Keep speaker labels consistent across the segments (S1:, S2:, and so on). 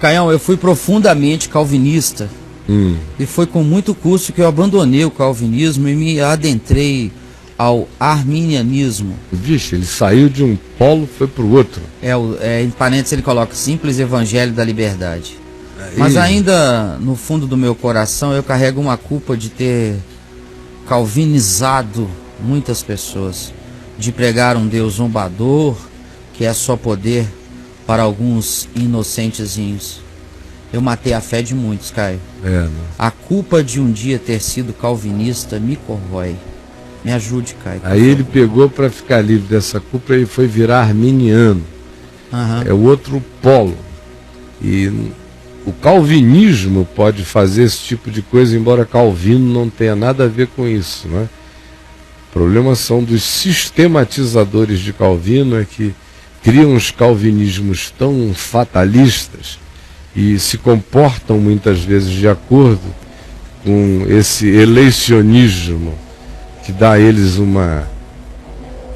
S1: Caião, eu fui profundamente calvinista. E foi com muito custo que eu abandonei o calvinismo e me adentrei ao arminianismo.
S2: Vixe, ele saiu de um polo, foi para o outro.
S1: Em parênteses ele coloca simples evangelho da liberdade. Mas ainda no fundo do meu coração eu carrego uma culpa de ter calvinizado muitas pessoas, de pregar um Deus zombador, que é só poder para alguns inocentezinhos. Eu matei a fé de muitos, Caio. A culpa de um dia ter sido calvinista me corrói. Me ajude, Caio.
S2: Aí ele pegou, para ficar livre dessa culpa, e foi virar arminiano. É o outro polo. E o calvinismo pode fazer esse tipo de coisa, embora Calvino não tenha nada a ver com isso, né? O problema são dos sistematizadores de Calvino, é que criam os calvinismos tão fatalistas e se comportam muitas vezes de acordo com esse eleicionismo que dá a eles uma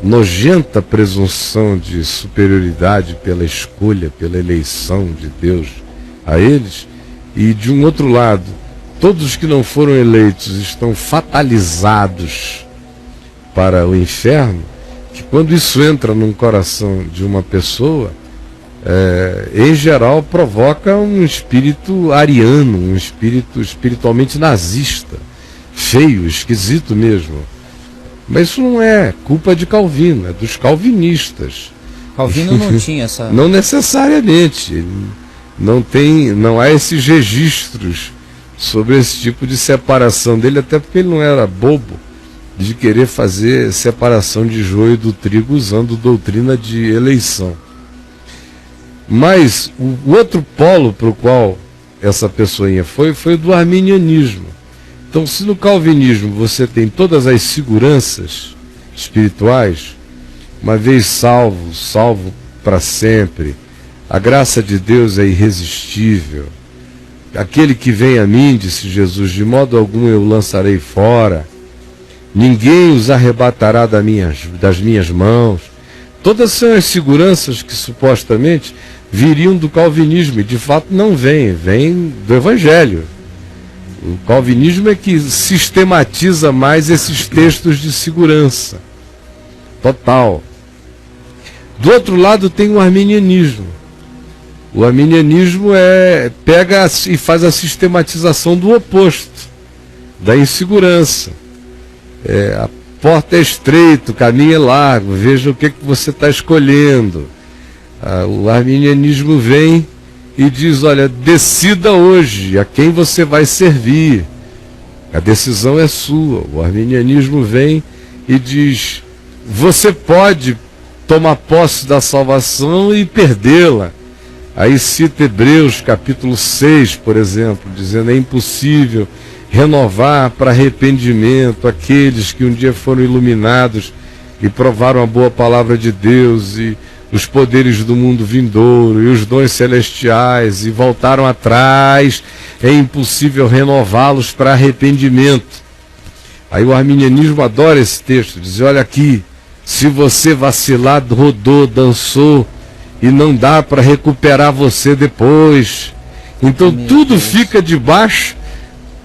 S2: nojenta presunção de superioridade pela escolha, pela eleição de Deus a eles. E de um outro lado, todos os que não foram eleitos estão fatalizados para o inferno, que quando isso entra num coração de uma pessoa, em geral provoca um espírito ariano, um espírito espiritualmente nazista, feio, esquisito mesmo. Mas isso não é culpa de Calvino, é dos calvinistas.
S1: Calvino não tinha essa...
S2: Não necessariamente. Não há esses registros sobre esse tipo de separação dele, até porque ele não era bobo de querer fazer separação de joio do trigo usando doutrina de eleição. Mas o outro polo para o qual essa pessoinha foi o do arminianismo. Então, se no calvinismo você tem todas as seguranças espirituais, uma vez salvo, salvo para sempre, a graça de Deus é irresistível, aquele que vem a mim, disse Jesus, de modo algum eu o lançarei fora, ninguém os arrebatará das minhas mãos. Todas são as seguranças que supostamente viriam do calvinismo, e de fato não vêm do evangelho. O calvinismo é que sistematiza mais esses textos de segurança total. Do outro lado tem o arminianismo. O arminianismo pega e faz a sistematização do oposto, da insegurança. A porta é estreita, o caminho é largo, veja o que você está escolhendo. O arminianismo vem e diz, olha, decida hoje a quem você vai servir. A decisão é sua. O arminianismo vem e diz, você pode tomar posse da salvação e perdê-la. Aí cita Hebreus capítulo 6, por exemplo, dizendo, é impossível renovar para arrependimento aqueles que um dia foram iluminados e provaram a boa palavra de Deus e os poderes do mundo vindouro e os dons celestiais e voltaram atrás, é impossível renová-los para arrependimento. Aí o arminianismo adora esse texto, diz, olha aqui, se você vacilar, rodou, dançou e não dá para recuperar você depois. Então tudo fica debaixo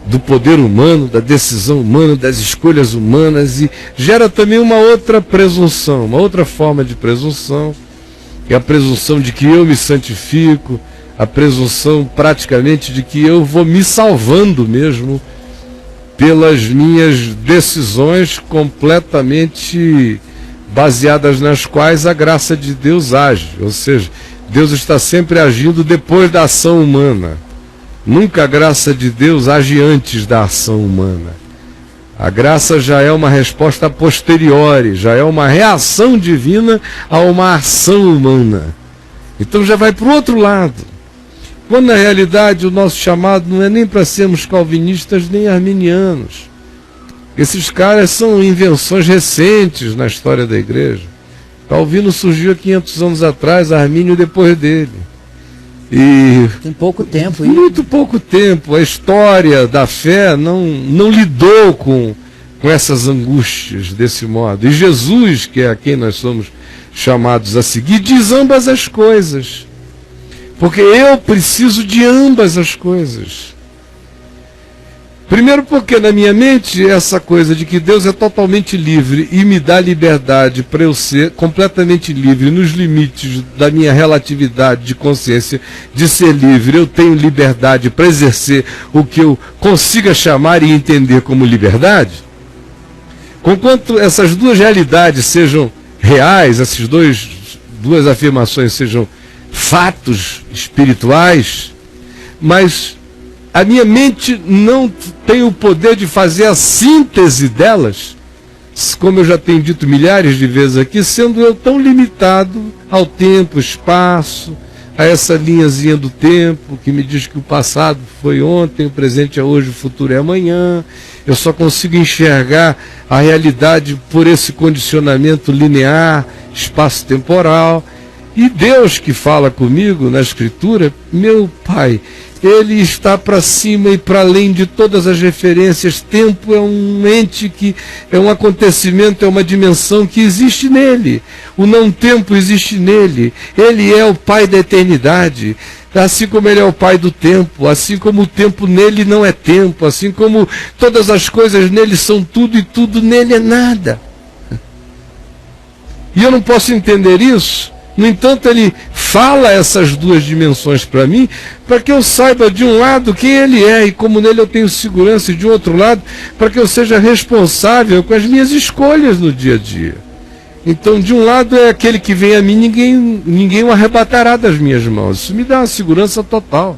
S2: do poder humano, da decisão humana, das escolhas humanas, e gera também uma outra presunção, uma outra forma de presunção, que é a presunção de que eu me santifico, a presunção praticamente de que eu vou me salvando mesmo pelas minhas decisões completamente baseadas nas quais a graça de Deus age. Ou seja, Deus está sempre agindo depois da ação humana. Nunca a graça de Deus age antes da ação humana. A graça já é uma resposta a posteriori, já é uma reação divina a uma ação humana. Então já vai para o outro lado. Quando na realidade o nosso chamado não é nem para sermos calvinistas nem arminianos. Esses caras são invenções recentes na história da igreja. Calvino surgiu há 500 anos atrás, Armínio depois dele. E
S1: tem pouco tempo.
S2: Muito pouco tempo. A história da fé não lidou com essas angústias desse modo. E Jesus, que é a quem nós somos chamados a seguir, diz ambas as coisas. Porque eu preciso de ambas as coisas. Primeiro porque na minha mente essa coisa de que Deus é totalmente livre e me dá liberdade para eu ser completamente livre nos limites da minha relatividade de consciência de ser livre. Eu tenho liberdade para exercer o que eu consiga chamar e entender como liberdade. Conquanto essas duas realidades sejam reais, essas duas afirmações sejam fatos espirituais, mas a minha mente não tem o poder de fazer a síntese delas, como eu já tenho dito milhares de vezes aqui, sendo eu tão limitado ao tempo, espaço, a essa linhazinha do tempo que me diz que o passado foi ontem, o presente é hoje, o futuro é amanhã. Eu só consigo enxergar a realidade por esse condicionamento linear, espaço-temporal. E Deus que fala comigo na Escritura, meu Pai, Ele está para cima e para além de todas as referências. Tempo é um ente que é um acontecimento, é uma dimensão que existe nele. O não-tempo existe nele. Ele é o Pai da eternidade. Assim como Ele é o Pai do tempo, assim como o tempo nele não é tempo, assim como todas as coisas nele são tudo e tudo nele é nada. E eu não posso entender isso. No entanto, Ele fala essas duas dimensões para mim, para que eu saiba de um lado quem Ele é e como nele eu tenho segurança, e de outro lado, para que eu seja responsável com as minhas escolhas no dia a dia. Então, de um lado é aquele que vem a mim, ninguém o arrebatará das minhas mãos. Isso me dá uma segurança total.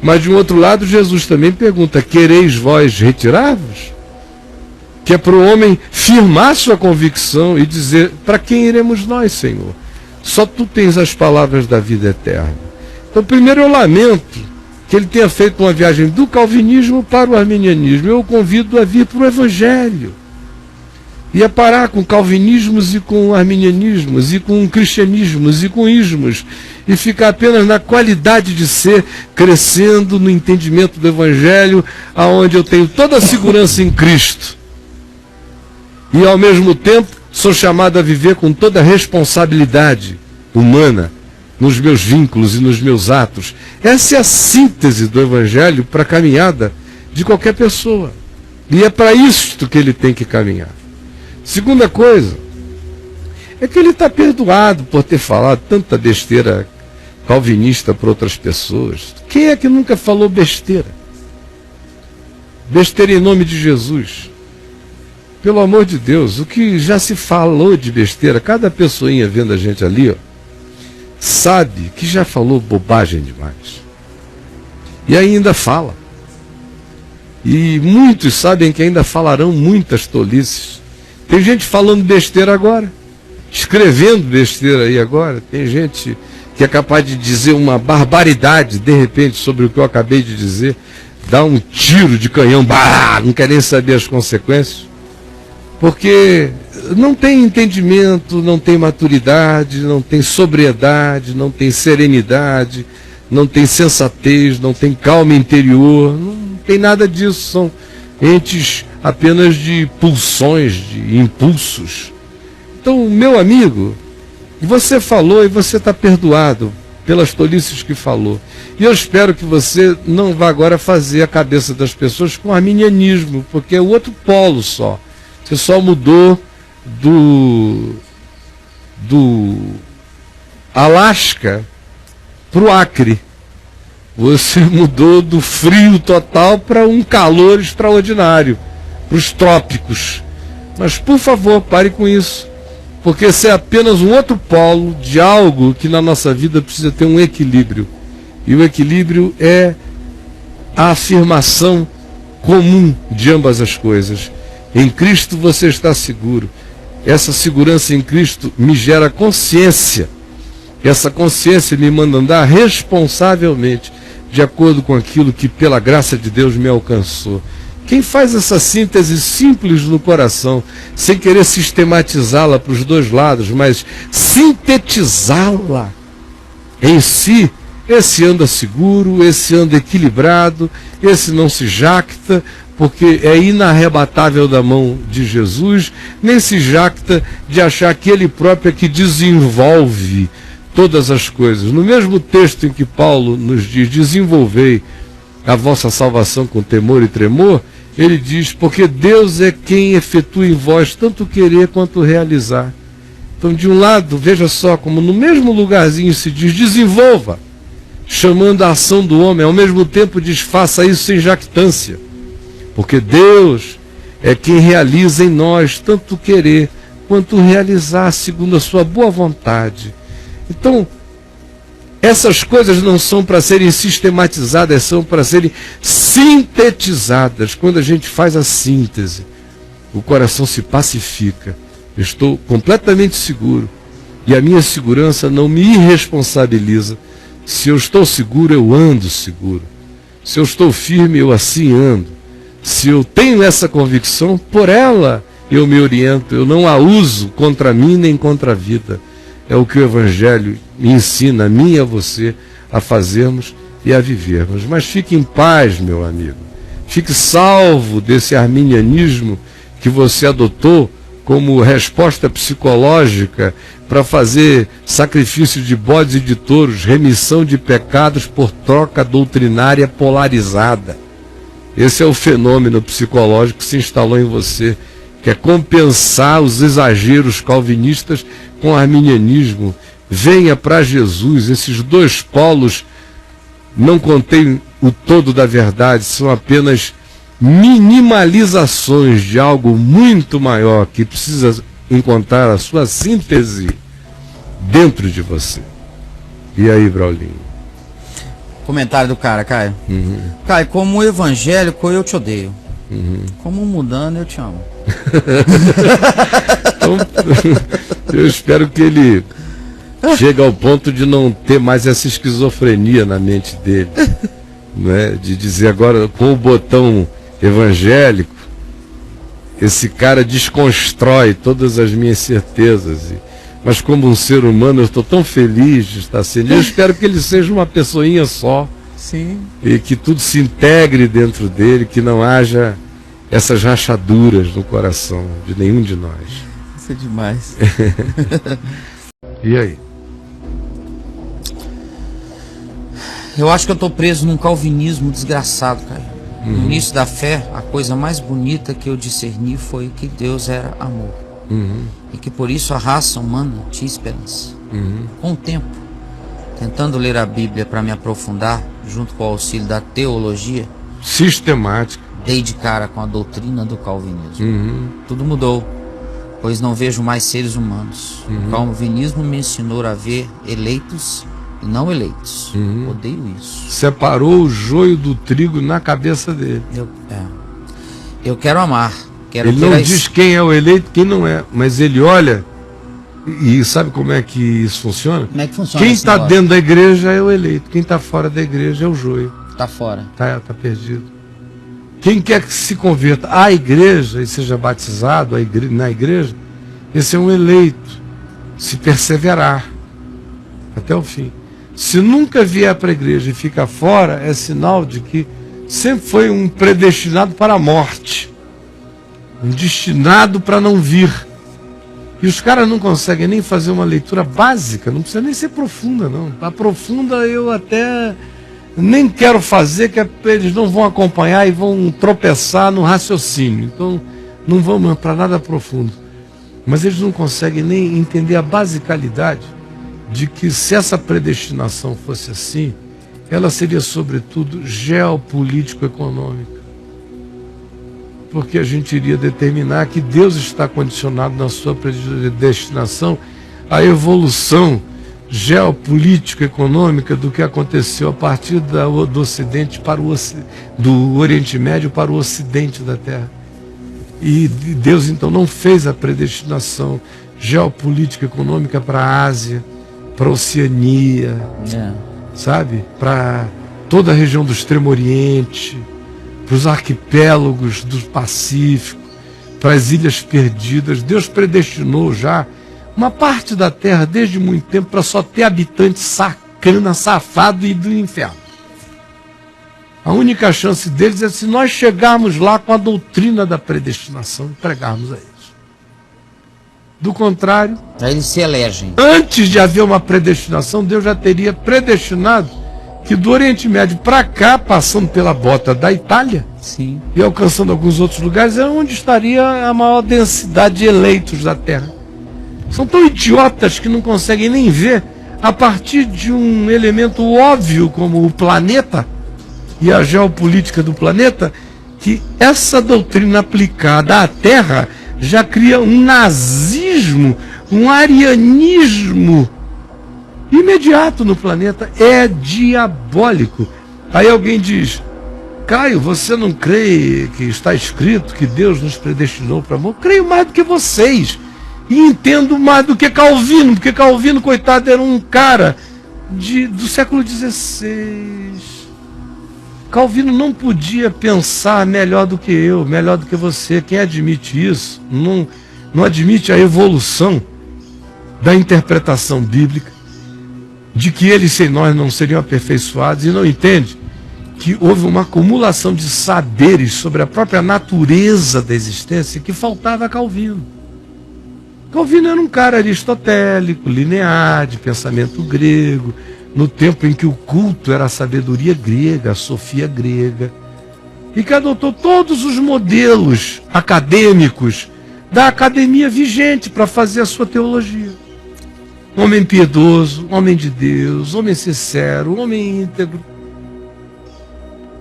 S2: Mas de um outro lado, Jesus também pergunta: quereis vós retirar-vos? Que é para o homem firmar sua convicção e dizer: para quem iremos nós, Senhor? Só tu tens as palavras da vida eterna. Então, primeiro eu lamento que ele tenha feito uma viagem do calvinismo para o arminianismo. Eu o convido a vir para o Evangelho. E a parar com calvinismos e com arminianismos, e com cristianismos e com ismos, e ficar apenas na qualidade de ser, crescendo no entendimento do Evangelho, aonde eu tenho toda a segurança em Cristo. E ao mesmo tempo, sou chamado a viver com toda a responsabilidade humana nos meus vínculos e nos meus atos. Essa é a síntese do Evangelho para a caminhada de qualquer pessoa. E é para isto que ele tem que caminhar. Segunda coisa, é que ele está perdoado por ter falado tanta besteira calvinista para outras pessoas. Quem é que nunca falou besteira? Besteira em nome de Jesus. Pelo amor de Deus, o que já se falou de besteira, cada pessoinha vendo a gente ali, ó, sabe que já falou bobagem demais. E ainda fala. E muitos sabem que ainda falarão muitas tolices. Tem gente falando besteira agora, escrevendo besteira aí agora. Tem gente que é capaz de dizer uma barbaridade, de repente, sobre o que eu acabei de dizer, dá um tiro de canhão, bah, não quer nem saber as consequências. Porque não tem entendimento, não tem maturidade, não tem sobriedade, não tem serenidade, não tem sensatez, não tem calma interior, não tem nada disso. São entes apenas de pulsões, de impulsos. Então, meu amigo, você falou e você está perdoado pelas tolices que falou. E eu espero que você não vá agora fazer a cabeça das pessoas com arminianismo, porque é o outro polo só. Você só mudou do Alasca para o Acre. Você mudou do frio total para um calor extraordinário, para os trópicos. Mas, por favor, pare com isso. Porque esse é apenas um outro polo de algo que na nossa vida precisa ter um equilíbrio. E o equilíbrio é a afirmação comum de ambas as coisas. Em Cristo você está seguro. Essa segurança em Cristo me gera consciência. Essa consciência me manda andar responsavelmente, de acordo com aquilo que pela graça de Deus me alcançou. Quem faz essa síntese simples no coração, sem querer sistematizá-la para os dois lados, mas sintetizá-la em si, esse anda seguro, esse anda equilibrado, esse não se jacta, porque é inarrebatável da mão de Jesus, nem se jacta de achar que ele próprio é que desenvolve todas as coisas. No mesmo texto em que Paulo nos diz, desenvolvei a vossa salvação com temor e tremor, ele diz, porque Deus é quem efetua em vós tanto querer quanto realizar. Então, de um lado, veja só como no mesmo lugarzinho se diz, desenvolva, chamando a ação do homem, ao mesmo tempo diz, faça isso sem jactância, porque Deus é quem realiza em nós tanto querer quanto realizar segundo a sua boa vontade. Então, essas coisas não são para serem sistematizadas, são para serem sintetizadas. Quando a gente faz a síntese, o coração se pacifica. Eu estou completamente seguro. E a minha segurança não me irresponsabiliza. Se eu estou seguro, eu ando seguro. Se eu estou firme, eu assim ando. Se eu tenho essa convicção, por ela eu me oriento. Eu não a uso contra mim nem contra a vida. É o que o Evangelho me ensina, a mim e a você, a fazermos e a vivermos. Mas fique em paz, meu amigo. Fique salvo desse arminianismo que você adotou como resposta psicológica para fazer sacrifício de bodes e de touros, remissão de pecados por troca doutrinária polarizada. Esse é o fenômeno psicológico que se instalou em você, que é compensar os exageros calvinistas com o arminianismo. Venha para Jesus. Esses dois polos não contêm o todo da verdade, são apenas minimalizações de algo muito maior que precisa encontrar a sua síntese dentro de você. E aí, Braulinho?
S1: Comentário do cara, Caio. Caio, como evangélico eu te odeio. Como mudando eu te amo.
S2: Então, eu espero que ele chegue ao ponto de não ter mais essa esquizofrenia na mente dele, né? De dizer agora com o botão evangélico, esse cara desconstrói todas as minhas certezas. Mas como um ser humano eu estou tão feliz de estar sendo. Eu espero que ele seja uma pessoinha só.
S1: Sim.
S2: E que tudo se integre dentro dele, que não haja essas rachaduras no coração de nenhum de nós.
S1: Isso é demais.
S2: E aí?
S1: Eu acho que eu estou preso num calvinismo desgraçado, Caio. No início da fé, a coisa mais bonita que eu discerni foi que Deus era amor. E que por isso a raça humana tinha esperança. Com o tempo, tentando ler a Bíblia para me aprofundar, junto com o auxílio da teologia
S2: sistemática,
S1: dei de cara com a doutrina do calvinismo. Tudo mudou, pois não vejo mais seres humanos. O calvinismo me ensinou a ver eleitos e não eleitos. Odeio isso.
S2: Separou o joio do trigo na cabeça dele.
S1: Eu quero amar.
S2: Ele não diz quem é o eleito, quem não é, mas ele olha e sabe como é que isso funciona?
S1: Como é que funciona?
S2: Quem está dentro da igreja é o eleito, quem está fora da igreja é o joio.
S1: Está fora.
S2: Tá perdido. Quem quer que se converta à igreja e seja batizado na igreja, esse é um eleito, se perseverar até o fim. Se nunca vier para a igreja e fica fora, é sinal de que sempre foi um predestinado para a morte, um destinado para não vir. E os caras não conseguem nem fazer uma leitura básica, não precisa nem ser profunda, não. A profunda eu até nem quero fazer, que eles não vão acompanhar e vão tropeçar no raciocínio. Então, não vamos para nada profundo. Mas eles não conseguem nem entender a basicalidade de que se essa predestinação fosse assim, ela seria sobretudo geopolítico-econômica. Porque a gente iria determinar que Deus está condicionado na sua predestinação à evolução geopolítico-econômica do que aconteceu a partir do Ocidente para do Oriente Médio para o Ocidente da Terra. E Deus então não fez a predestinação geopolítica econômica para a Ásia, para a Oceania, sabe? Para toda a região do Extremo Oriente, para os arquipélagos do Pacífico, para as Ilhas Perdidas. Deus predestinou já uma parte da Terra desde muito tempo para só ter habitante sacana, safado e do inferno. A única chance deles é se nós chegarmos lá com a doutrina da predestinação e pregarmos a eles. Do contrário,
S1: aí eles se elegem.
S2: Antes de haver uma predestinação, Deus já teria predestinado que do Oriente Médio para cá, passando pela bota da Itália,
S1: sim,
S2: e alcançando alguns outros lugares, é onde estaria a maior densidade de eleitos da Terra. São tão idiotas que não conseguem nem ver, a partir de um elemento óbvio como o planeta e a geopolítica do planeta, que essa doutrina aplicada à Terra já cria um nazismo, um arianismo imediato no planeta. É diabólico. Aí alguém diz: Caio, você não crê que está escrito que Deus nos predestinou para amor? Creio mais do que vocês. E entendo mais do que Calvino, porque Calvino, coitado, era um cara do século XVI. Calvino não podia pensar melhor do que eu, melhor do que você. Quem admite isso não admite a evolução da interpretação bíblica, de que eles sem nós não seriam aperfeiçoados, e não entende que houve uma acumulação de saberes sobre a própria natureza da existência que faltava a Calvino. Calvino era um cara aristotélico, linear, de pensamento grego, no tempo em que o culto era a sabedoria grega, a sofia grega, e que adotou todos os modelos acadêmicos da academia vigente para fazer a sua teologia. Homem piedoso, homem de Deus, homem sincero, homem íntegro.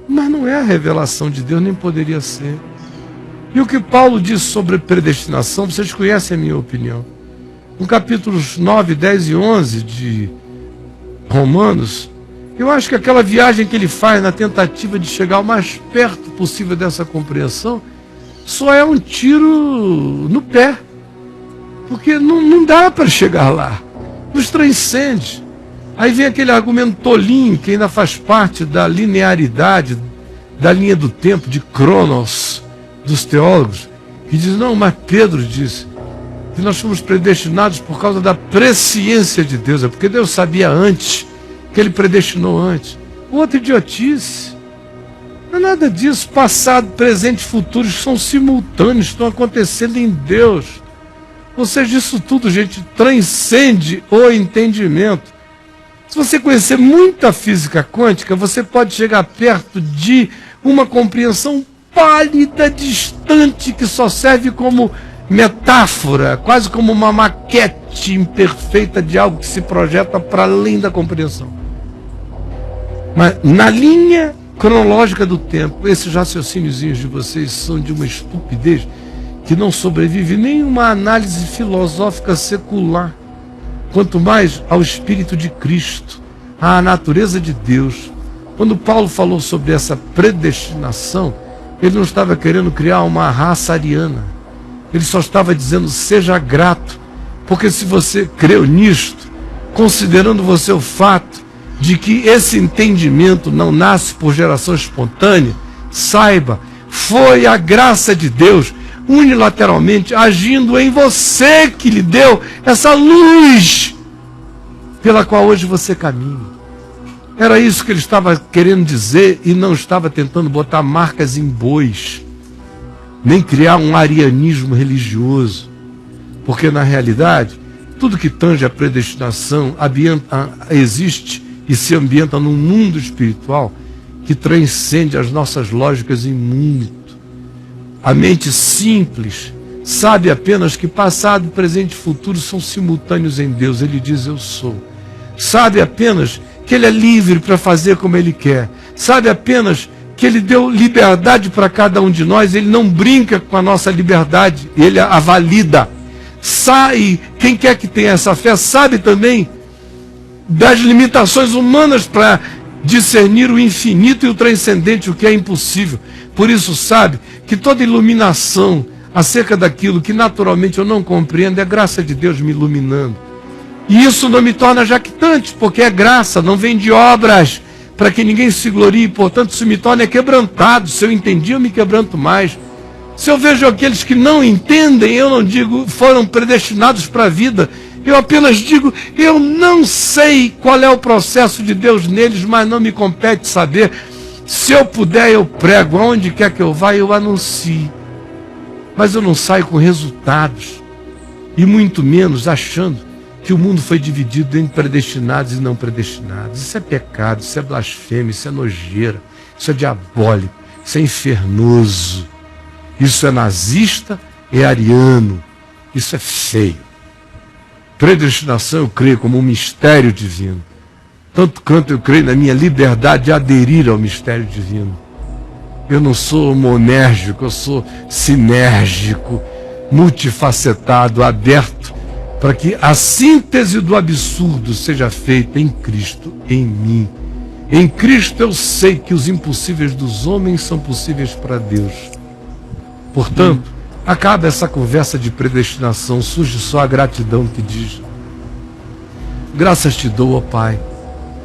S2: Mas não é a revelação de Deus, nem poderia ser. E o que Paulo diz sobre predestinação, vocês conhecem a minha opinião. No capítulos 9, 10 e 11 de Romanos, eu acho que aquela viagem que ele faz na tentativa de chegar o mais perto possível dessa compreensão, só é um tiro no pé. Porque não dá para chegar lá. Nos transcende. Aí vem aquele argumento tolinho que ainda faz parte da linearidade, da linha do tempo, de Cronos, dos teólogos, que diz: não, mas Pedro disse que nós fomos predestinados por causa da presciência de Deus, é porque Deus sabia antes, que ele predestinou antes. Outra idiotice. Não é nada disso. Passado, presente e futuro são simultâneos, estão acontecendo em Deus. Ou seja, isso tudo, gente, transcende o entendimento. Se você conhecer muita física quântica, você pode chegar perto de uma compreensão pálida, distante, que só serve como metáfora, quase como uma maquete imperfeita de algo que se projeta para além da compreensão. Mas na linha cronológica do tempo, esses raciocíniozinhos de vocês são de uma estupidez que não sobrevive nem uma análise filosófica secular, quanto mais ao Espírito de Cristo, à natureza de Deus. Quando Paulo falou sobre essa predestinação, ele não estava querendo criar uma raça ariana. Ele só estava dizendo: seja grato, porque se você creu nisto, considerando você o fato de que esse entendimento não nasce por geração espontânea, saiba, foi a graça de Deus unilateralmente agindo em você que lhe deu essa luz pela qual hoje você caminha. Era isso que ele estava querendo dizer, e não estava tentando botar marcas em bois, nem criar um arianismo religioso, porque na realidade tudo que tange a predestinação existe e se ambienta num mundo espiritual que transcende as nossas lógicas em muito. A mente simples sabe apenas que passado, presente e futuro são simultâneos em Deus. Ele diz: eu sou. Sabe apenas que ele é livre para fazer como ele quer. Sabe apenas que ele deu liberdade para cada um de nós. Ele não brinca com a nossa liberdade, ele a valida. Quem quer que tenha essa fé sabe também das limitações humanas para discernir o infinito e o transcendente, o que é impossível. Por isso sabe que toda iluminação acerca daquilo que naturalmente eu não compreendo é graça de Deus me iluminando. E isso não me torna jactante, porque é graça, não vem de obras, para que ninguém se glorie. Portanto, isso me torna quebrantado. Se eu entendi, eu me quebranto mais. Se eu vejo aqueles que não entendem, eu não digo foram predestinados para a vida. Eu apenas digo: eu não sei qual é o processo de Deus neles, mas não me compete saber. Se eu puder, eu prego. Aonde quer que eu vá, eu anuncio. Mas eu não saio com resultados. e muito menos achando que o mundo foi dividido em predestinados e não predestinados. Isso é pecado, isso é blasfêmia, isso é nojeira, isso é diabólico, isso é infernoso, isso é nazista, é ariano, isso é feio. Predestinação eu creio como um mistério divino. Tanto quanto eu creio na minha liberdade de aderir ao mistério divino. Eu não sou monérgico, eu sou sinérgico, multifacetado, aberto, para que a síntese do absurdo seja feita em Cristo, em mim. Em Cristo eu sei que os impossíveis dos homens são possíveis para Deus. Portanto, acaba essa conversa de predestinação, surge só a gratidão que diz: graças te dou, ó Pai,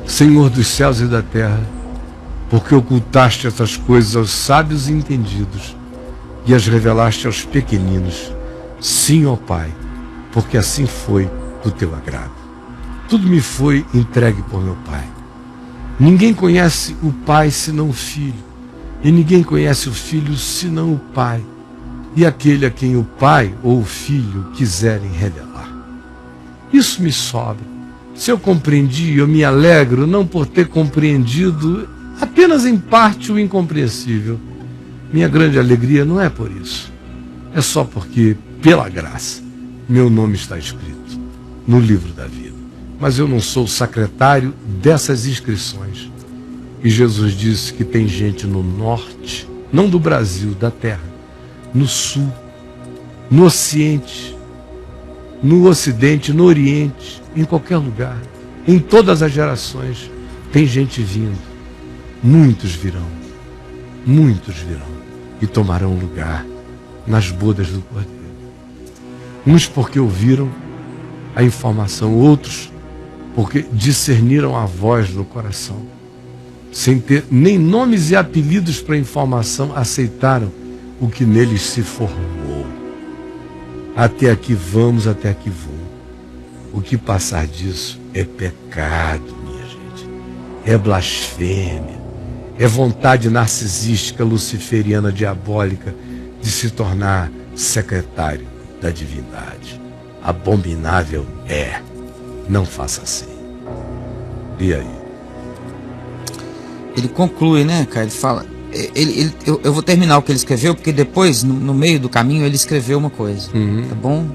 S2: Senhor dos céus e da terra, porque ocultaste essas coisas aos sábios e entendidos e as revelaste aos pequeninos. Sim, ó Pai, porque assim foi do teu agrado. Tudo me foi entregue por meu Pai. Ninguém conhece o Pai senão o Filho, e ninguém conhece o Filho senão o Pai, e aquele a quem o Pai ou o Filho quiserem revelar. Isso me sobra. Se eu compreendi, eu me alegro, não por ter compreendido apenas em parte o incompreensível. Minha grande alegria não é por isso. É só porque, pela graça, meu nome está escrito no livro da vida. Mas eu não sou o secretário dessas inscrições. E Jesus disse que tem gente no norte, não do Brasil, da terra, no sul, no ocidente, no oriente, em qualquer lugar, em todas as gerações, tem gente vindo. Muitos virão e tomarão lugar nas bodas do Cordeiro. Uns porque ouviram a informação, outros porque discerniram a voz no coração. Sem ter nem nomes e apelidos para a informação, aceitaram o que neles se formou. Até aqui vamos, até aqui vou. O que passar disso é pecado, minha gente. É blasfêmia. É vontade narcisística, luciferiana, diabólica de se tornar secretário da divindade. Abominável é. Não faça assim. E aí?
S1: Ele conclui, né, cara? Ele fala... Eu vou terminar o que ele escreveu, porque depois, no meio do caminho, ele escreveu uma coisa. Tá bom?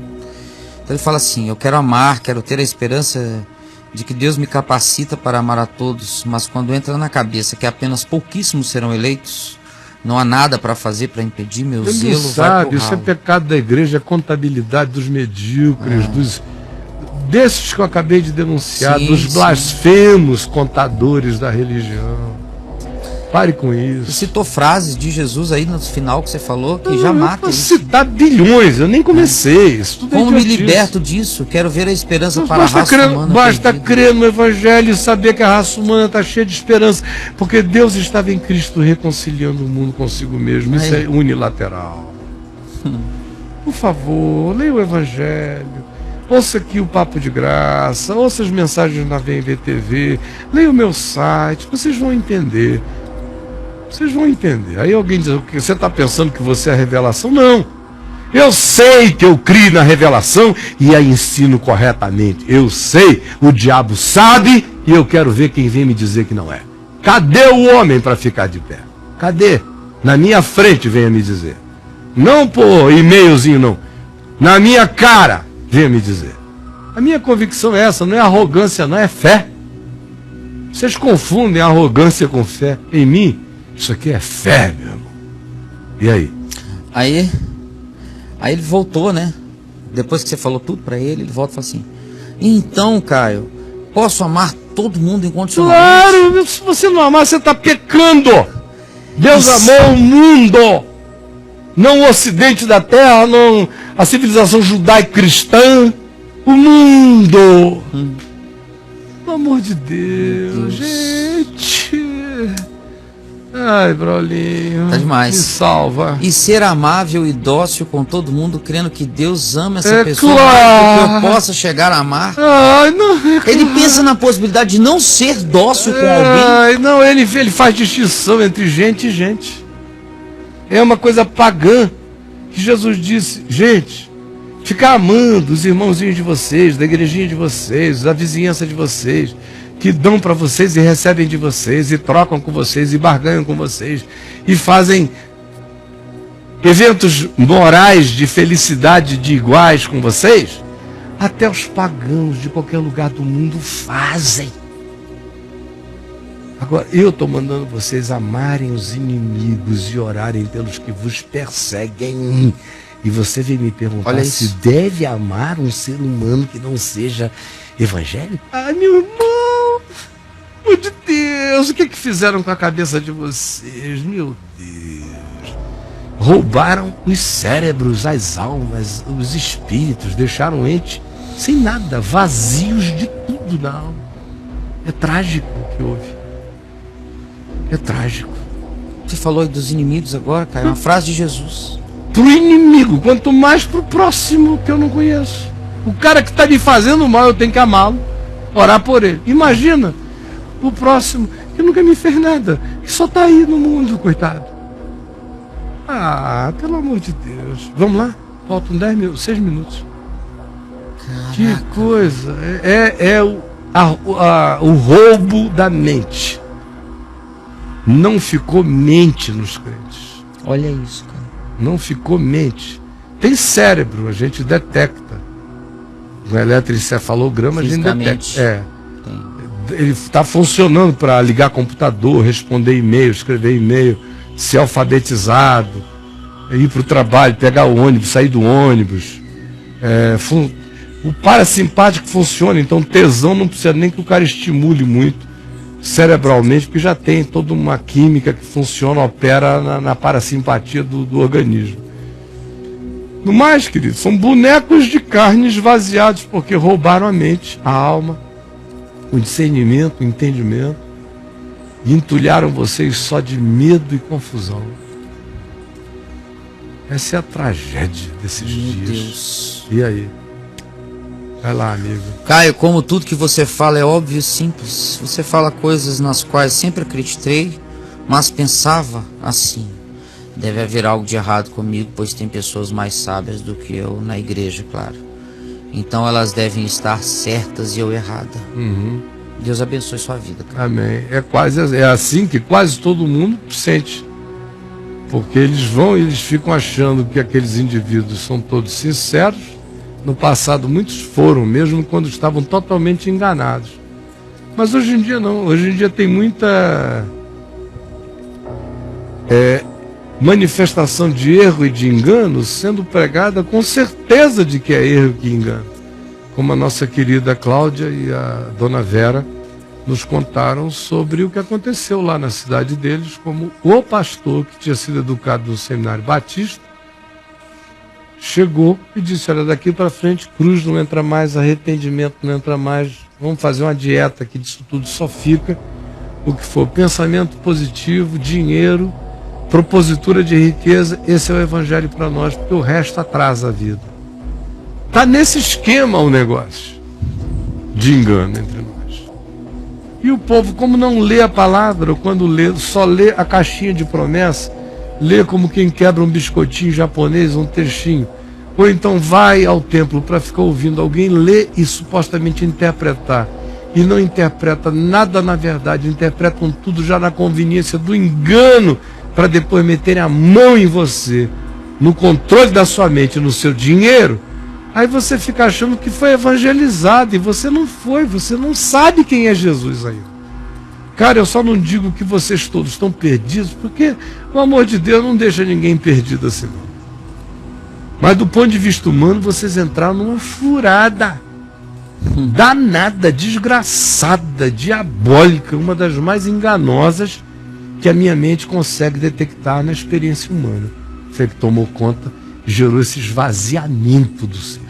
S1: Então ele fala assim: eu quero amar, quero ter a esperança de que Deus me capacita para amar a todos, mas quando entra na cabeça que apenas pouquíssimos serão eleitos, não há nada para fazer para impedir meu zelo.
S2: Sabe, isso é pecado da igreja, é contabilidade dos medíocres, desses que eu acabei de denunciar, dos blasfemos contadores da religião. Pare com isso.
S1: Você citou frases de Jesus aí no final que você falou que já mata isso.
S2: Citar bilhões, eu nem comecei. Isso tudo
S1: como me liberto disso? Quero ver a esperança para a raça humana.
S2: Basta crer no Evangelho e saber que a raça humana está cheia de esperança, porque Deus estava em Cristo reconciliando o mundo consigo mesmo. Isso é unilateral. Por favor, leia o Evangelho. Ouça aqui o Papo de Graça, ouça as mensagens na VMVTV, leia o meu site, vocês vão entender. Vocês vão entender. Aí alguém diz: você está pensando que você é a revelação? Não. Eu sei que eu crio na revelação e a ensino corretamente. Eu sei, o diabo sabe, e eu quero ver quem vem me dizer que não é. Cadê o homem para ficar de pé? Cadê? Na minha frente venha me dizer. Não por e-mailzinho, não. Na minha cara venha me dizer. A minha convicção é essa, não é arrogância, não é fé. Vocês confundem arrogância com fé. Em mim, isso aqui é fé, meu irmão. E aí?
S1: Aí ele voltou, né? Depois que você falou tudo pra ele, ele volta e fala assim: então, Caio, posso amar todo mundo incondicionalmente?
S2: Claro, se você não amar, você está pecando. Deus amou o mundo, não o ocidente da terra, não a civilização judaico-cristã, o mundo. Pelo amor de Deus, gente. Ai, Brolinho,
S1: tá demais.
S2: Me salva.
S1: E ser amável e dócil com todo mundo, crendo que Deus ama essa pessoa,
S2: claro.
S1: que eu possa chegar a amar.
S2: Ai, não,
S1: ele pensa na possibilidade de não ser dócil com alguém.
S2: Ai, não, ele faz distinção entre gente e gente. É uma coisa pagã que Jesus disse: gente, Ficar amando os irmãozinhos de vocês, da igrejinha de vocês, da vizinhança de vocês, que dão para vocês e recebem de vocês, e trocam com vocês, e barganham com vocês, e fazem eventos morais de felicidade de iguais com vocês. Até os pagãos de qualquer lugar do mundo fazem. Agora, eu estou mandando vocês amarem os inimigos e orarem pelos que vos perseguem. E você vem me perguntar se deve amar um ser humano que não seja evangélico? Ai, meu irmão, meu Deus, o que fizeram com a cabeça de vocês? Meu Deus. Roubaram os cérebros, as almas, os espíritos, deixaram entes sem nada, vazios de tudo na alma. É trágico o que houve. É trágico.
S1: Você falou dos inimigos agora, Caio, uma frase de Jesus.
S2: Pro inimigo, quanto mais pro próximo que eu não conheço. O cara que está me fazendo mal, eu tenho que amá-lo, orar por ele. Imagina o próximo que nunca me fez nada, que só está aí no mundo, coitado. Ah, pelo amor de Deus. Vamos lá? Faltam 10 minutos, 6 minutos. Caraca. Que coisa. O roubo da mente. Não ficou mente nos crentes.
S1: Olha isso, cara.
S2: Não ficou mente. Tem cérebro, a gente detecta. No eletroencefalograma a gente detecta. Ele está funcionando para ligar computador, responder e-mail, escrever e-mail, ser alfabetizado, ir para o trabalho, pegar o ônibus, sair do ônibus. O parasimpático funciona, então tesão não precisa nem que o cara estimule muito cerebralmente, porque já tem toda uma química que funciona, opera na parasimpatia do organismo. No mais, querido, são bonecos de carne esvaziados, porque roubaram a mente, a alma, o discernimento, o entendimento, e entulharam vocês só de medo e confusão. Essa é a tragédia desses dias. Deus. E aí? Vai lá, amigo.
S1: Caio, como tudo que você fala é óbvio e simples. Você fala coisas nas quais sempre acreditei, mas pensava assim: deve haver algo de errado comigo, pois tem pessoas mais sábias do que eu na igreja, claro. Então elas devem estar certas e eu errada. Deus abençoe sua vida, cara.
S2: Amém. É assim que quase todo mundo sente. Porque eles ficam achando que aqueles indivíduos são todos sinceros. No passado muitos foram, mesmo quando estavam totalmente enganados. Mas hoje em dia não. Hoje em dia tem muita manifestação de erro e de engano sendo pregada com certeza de que é erro e engano. Como a nossa querida Cláudia e a dona Vera nos contaram sobre o que aconteceu lá na cidade deles, como o pastor que tinha sido educado no seminário batista chegou e disse: olha, daqui para frente cruz não entra mais, arrependimento não entra mais, vamos fazer uma dieta que disso tudo só fica o que for pensamento positivo, dinheiro, propositura de riqueza. Esse é o evangelho para nós, porque o resto atrasa a vida. Está nesse esquema o negócio de engano entre nós. E o povo, como não lê a palavra, ou quando lê, só lê a caixinha de promessa, lê como quem quebra um biscoitinho japonês, um textinho, ou então vai ao templo para ficar ouvindo alguém ler e supostamente interpretar, e não interpreta nada na verdade, interpretam tudo já na conveniência do engano, para depois meterem a mão em você, no controle da sua mente, no seu dinheiro. Aí você fica achando que foi evangelizado, e você não foi, você não sabe quem é Jesus ainda. Cara, eu só não digo que vocês todos estão perdidos, porque o amor de Deus não deixa ninguém perdido assim não. Mas do ponto de vista humano, vocês entraram numa furada danada, desgraçada, diabólica, uma das mais enganosas que a minha mente consegue detectar na experiência humana. Foi que tomou conta, gerou esse esvaziamento do ser.